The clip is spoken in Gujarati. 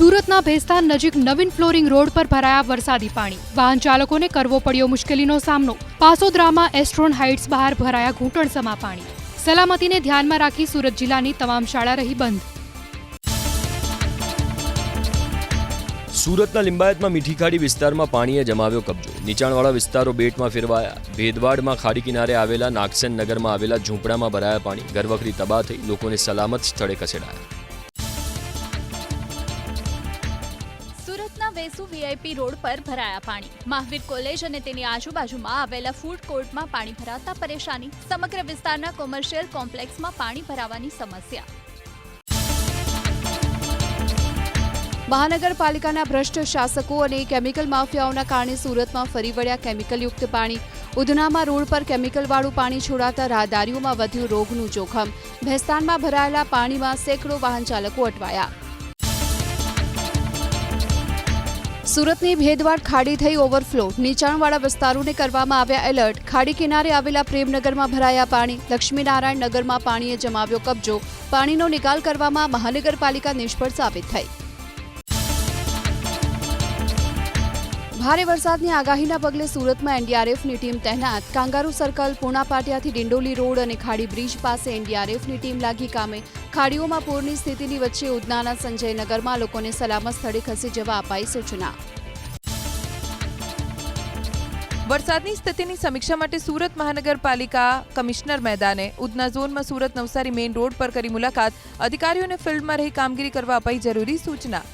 સુરતના ભેસ્તાન નજીક નવીન ફ્લોરિંગ રોડ પર ભરાયા વરસાદી પાણી, વાહન ચાલકોને કરવો પડ્યો મુશ્કેલીનો સામનો। પાસોદરામાં એસ્ટ્રોન હાઇટ્સ બહાર ભરાયા ઘૂંટણસમા પાણી। સલામતીને ધ્યાનમાં રાખી સુરત જિલ્લાની તમામ શાળા રહી બંધ। સુરતના લિંબાયતમાં મીઠી ખાડી વિસ્તારમાં પાણીએ જમાવ્યો કબજો। નીચાણવાળા વિસ્તારો બેટમાં ફેરવાયા। ભેદવાડમાં ખાડી કિનારે આવેલા નાગસેન નગરમાં આવેલા ઝૂંપડામાં ભરાયા પાણી। ઘરવખરી તબાહ થઈ, લોકોને સલામત સ્થળે ખસેડાયા। સુરતના વેસુ વીઆઈપી રોડ પર ભરાયા પાણી। મહાવીર કોલેજ અને તેની આજુબાજુમાં આવેલા ફૂડ કોર્ટમાં પાણી ભરાતા પરેશાની। સમગ્ર વિસ્તારના કોમર્શિયલ કોમ્પ્લેક્સમાં પાણી ભરાવાની સમસ્યા। મહાનગરપાલિકાના ભ્રષ્ટ શાસકો અને કેમિકલ માફિયાઓના કારણે સુરતમાં ફરી વળ્યા કેમિકલયુક્ત પાણી। ઉધનામાં રોડ પર કેમિકલવાળું પાણી છોડાતા રાહદારીઓમાં વધ્યું રોગનું જોખમ। ભેસ્તાનમાં ભરાયેલા પાણીમાં સેંકડો વાહન ચાલકો અટવાયા। સુરતની ભેદવાડ ખાડી થઈ ઓવરફ્લો, નીચાણવાળા વિસ્તારોને કરવામાં આવ્યા એલર્ટ। ખાડી કિનારે આવેલા પ્રેમનગરમાં ભરાયા પાણી। લક્ષ્મીનારાયણ નગરમાં પાણીએ જમાવ્યો કબજો। પાણીનો નિકાલ કરવામાં મહાનગરપાલિકા નિષ્ફળ સાબિત થઈ। ભારે વરસાદની આગાહીના પગલે સુરતમાં એનડીઆરએફની ટીમ તહેનાત। કાંગારૂ સર્કલ, પૂણા પાટિયાથી ડિંડોલી રોડ અને ખાડી બ્રિજ પાસે એનડીઆરએફની ટીમ લાગી કામે। ખાડીઓમાં પૂરની સ્થિતિની વચ્ચે ઉધનાના સંજયનગરમાં લોકોને સલામત સ્થળે ખસી જવા અપાઈ સૂચના। વરસાદની સ્થિતિની સમીક્ષા માટે સુરત મહાનગરપાલિકા કમિશનર મેદાને ઉધના ઝોનમાં સુરત નવસારી મેઇન રોડ પર કરી મુલાકાત। અધિકારીઓને ફિલ્ડમાં રહી કામગીરી કરવા અપાઈ જરૂરી સૂચના।